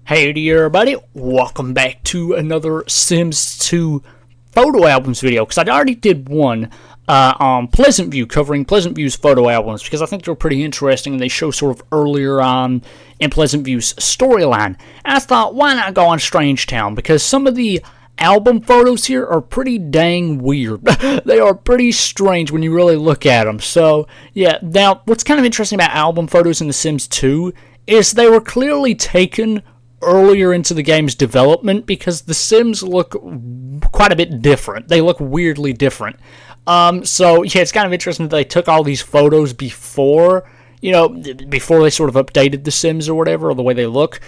Hey there everybody, welcome back to another Sims 2 photo albums video, because I already did one on Pleasant View, covering Pleasant View's photo albums, because I think they're pretty interesting and they show sort of earlier on in Pleasant View's storyline. And I thought, why not go on Strangetown, because some of the album photos here are pretty dang weird. They are pretty strange when you really look at them. So, yeah, now, what's kind of interesting about album photos in The Sims 2 is they were clearly taken earlier into the game's development, because the Sims look quite a bit different. They look weirdly different. So yeah, it's kind of interesting that they took all these photos before, before they sort of updated the Sims or whatever, or the way they look.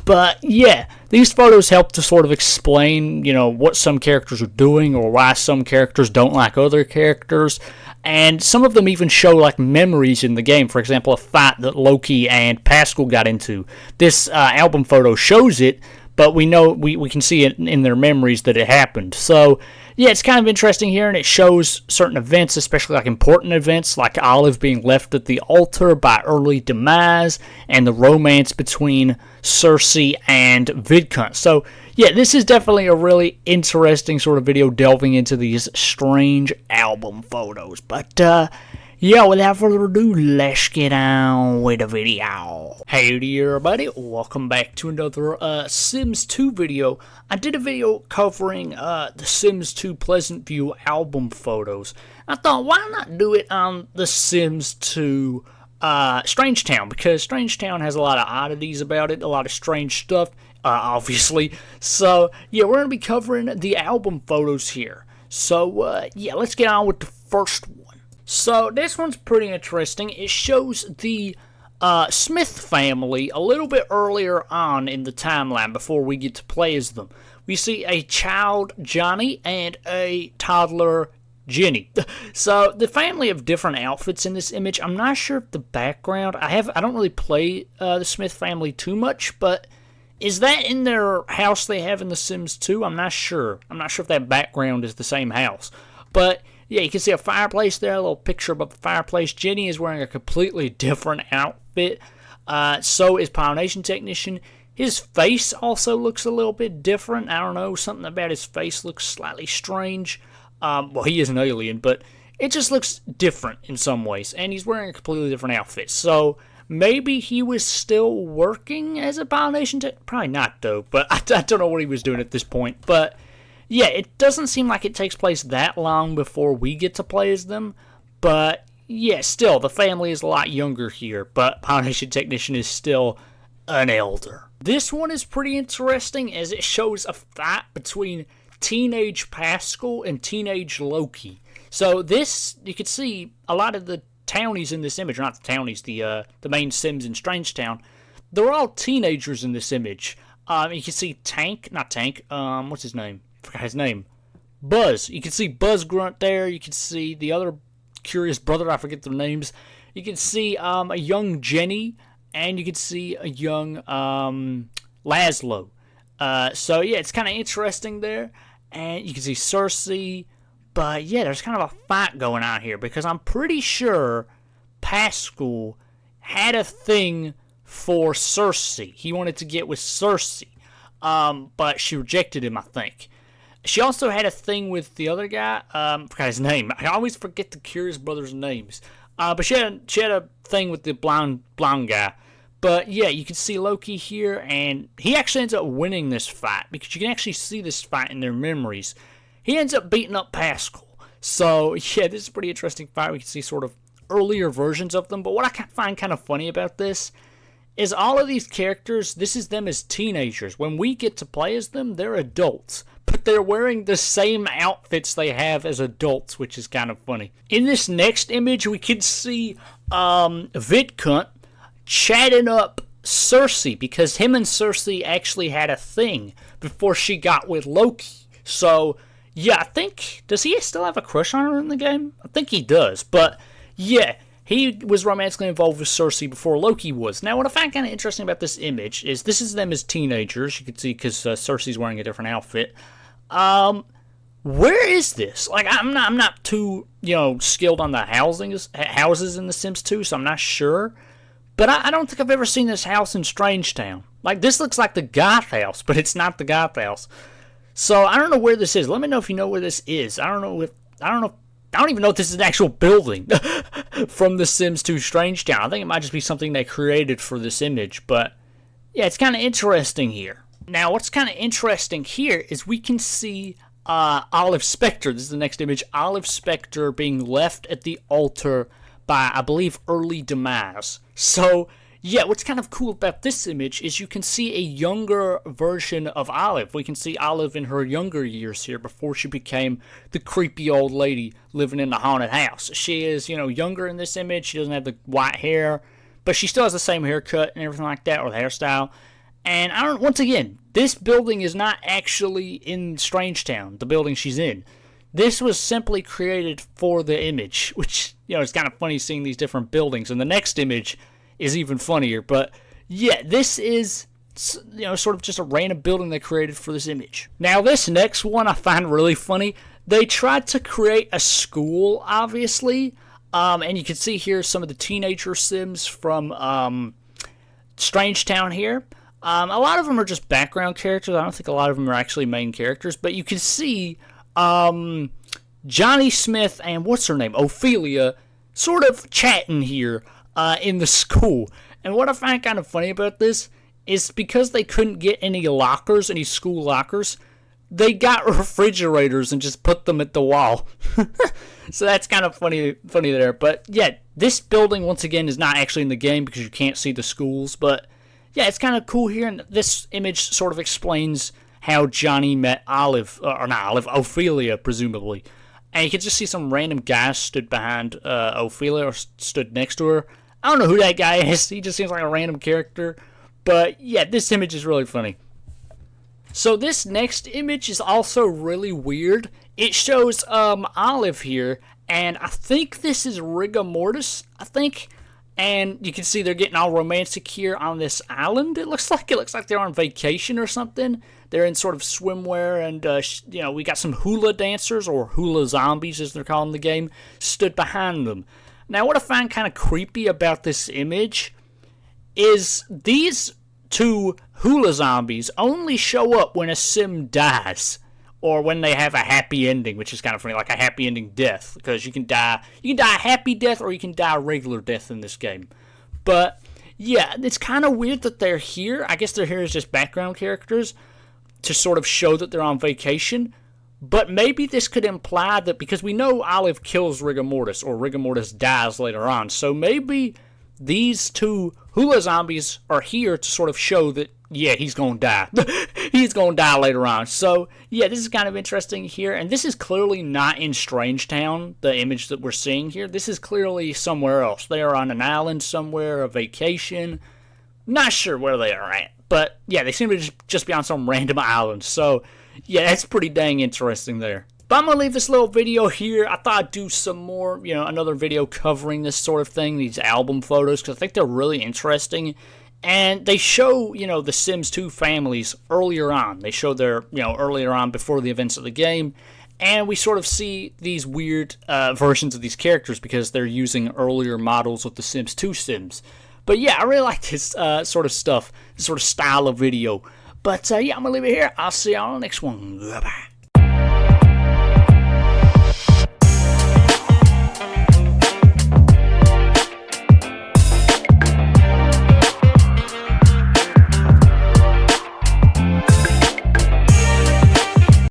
But yeah, these photos help to sort of explain, what some characters are doing or why some characters don't like other characters. And some of them even show like memories in the game. For example, a fight that Loki and Pascal got into. This album photo shows it, but we know we can see it in their memories that it happened. So yeah, it's kind of interesting here, and it shows certain events, especially like important events, like Olive being left at the altar by early demise, and the romance between Cersei and Vidcunt. So yeah, this is definitely a really interesting sort of video delving into these strange album photos. But yeah, without further ado, let's get on with the video. Hey there everybody, welcome back to another Sims 2 video. I did a video covering the Sims 2 Pleasant View album photos. I thought, why not do it on the Sims 2 Strangetown, because Strangetown has a lot of oddities about it, a lot of strange stuff, obviously. So yeah, we're going to be covering the album photos here. So yeah, let's get on with the first one. So this one's pretty interesting. It shows the Smith family a little bit earlier on in the timeline before we get to play as them. We see a child, Johnny, and a toddler, Jenny. So the family have different outfits in this image. I'm not sure if the background, I don't really play the Smith family too much, but is that in their house they have in The Sims 2? I'm not sure. I'm not sure if that background is the same house. But yeah, you can see a fireplace there, a little picture above the fireplace. Jenny is wearing a completely different outfit. So is Pollination Technician. His face also looks a little bit different. I don't know, something about his face looks slightly strange. Well, he is an alien, but it just looks different in some ways. And he's wearing a completely different outfit. So maybe he was still working as a Pollination Tech. Probably not, though. But I don't know what he was doing at this point. But yeah, it doesn't seem like it takes place that long before we get to play as them. But yeah, still, the family is a lot younger here. But Pollination Technician is still an elder. This one is pretty interesting, as it shows a fight between teenage Pascal and teenage Loki. So this, you can see a lot of the townies in this image, or not the townies, the main Sims in Strangetown, they're all teenagers in this image. You can see what's his name? I forgot his name. Buzz. You can see Buzz Grunt there. You can see the other curious brother, I forget their names. You can see a young Jenny, and you can see a young Laszlo. So yeah, it's kind of interesting there. And you can see Cersei. But yeah, there's kind of a fight going on here, because I'm pretty sure Pascal had a thing for Cersei. He wanted to get with Cersei. But she rejected him, I think. She also had a thing with the other guy. Forgot his name. I always forget the Curious Brothers' names. But she had a thing with the blonde guy. But yeah, you can see Loki here, and he actually ends up winning this fight, because you can actually see this fight in their memories. He ends up beating up Pascal. So yeah, this is a pretty interesting fight. We can see sort of earlier versions of them. But what I find kind of funny about this is all of these characters, this is them as teenagers. When we get to play as them, they're adults. But they're wearing the same outfits they have as adults, which is kind of funny. In this next image, we can see Vidcunt chatting up Cersei, because him and Cersei actually had a thing before she got with Loki. So yeah, I think, does he still have a crush on her in the game? I think he does. But yeah, he was romantically involved with Cersei before Loki was. Now, what I find kind of interesting about this image is this is them as teenagers. You can see, because Cersei's wearing a different outfit. Where is this? Like, I'm not too, skilled on the houses in The Sims 2, so I'm not sure. But I don't think I've ever seen this house in Strangetown. Like, this looks like the goth house, but it's not the goth house. So I don't know where this is. Let me know if you know where this is. I don't even know if this is an actual building from The Sims 2 Strangetown. I think it might just be something they created for this image, but yeah, it's kind of interesting here. Now, what's kind of interesting here is we can see Olive Spectre. This is the next image. Olive Spectre being left at the altar by, I believe, early demise. So yeah, what's kind of cool about this image is you can see a younger version of Olive. We can see Olive in her younger years here before she became the creepy old lady living in the haunted house. She is, younger in this image. She doesn't have the white hair, but she still has the same haircut and everything like that, or the hairstyle. And once again, this building is not actually in Strangetown, the building she's in. This was simply created for the image, which, it's kind of funny seeing these different buildings. And the next image is even funnier, but yeah, this is sort of just a random building they created for this image. Now this next one I find really funny. They tried to create a school, obviously, and you can see here some of the teenager Sims from Strangetown here. A lot of them are just background characters. I don't think a lot of them are actually main characters, but you can see Johnny Smith and what's her name, Ophelia, sort of chatting here in the school. And what I find kind of funny about this is because they couldn't get any lockers, any school lockers, they got refrigerators and just put them at the wall. So that's kind of funny there. But yeah, this building once again is not actually in the game because you can't see the schools. But yeah, it's kind of cool here. And this image sort of explains how Johnny met Ophelia, presumably. And you can just see some random guy stood behind Ophelia or stood next to her. I don't know who that guy is. He just seems like a random character. But yeah, this image is really funny. So this next image is also really weird. It shows Olive here, and I think this is rigor mortis, and you can see they're getting all romantic here on this island. It looks like they're on vacation or something. They're in sort of swimwear, and we got some hula dancers, or hula zombies as they're calling the game, stood behind them. Now, what I find kind of creepy about this image is these two hula zombies only show up when a sim dies, or when they have a happy ending, which is kind of funny, like a happy ending death, because you can die a happy death or you can die a regular death in this game. But yeah, it's kind of weird that they're here. I guess they're here as just background characters to sort of show that they're on vacation. But maybe this could imply that, because we know Olive kills rigor mortis, or rigor mortis dies later on, so maybe these two hula zombies are here to sort of show that, yeah, he's going to die. He's going to die later on. So, yeah, this is kind of interesting here. And this is clearly not in Strangetown, the image that we're seeing here. This is clearly somewhere else. They are on an island somewhere, a vacation. Not sure where they are at. But, yeah, they seem to just be on some random island. So, yeah, that's pretty dang interesting there. But I'm going to leave this little video here. I thought I'd do some more, another video covering this sort of thing, these album photos, because I think they're really interesting. And they show, the Sims 2 families earlier on. They show their, earlier on before the events of the game. And we sort of see these weird versions of these characters because they're using earlier models with the Sims 2 Sims. But yeah, I really like this sort of stuff, this sort of style of video. But yeah, I'm going to leave it here. I'll see y'all on the next one. Goodbye.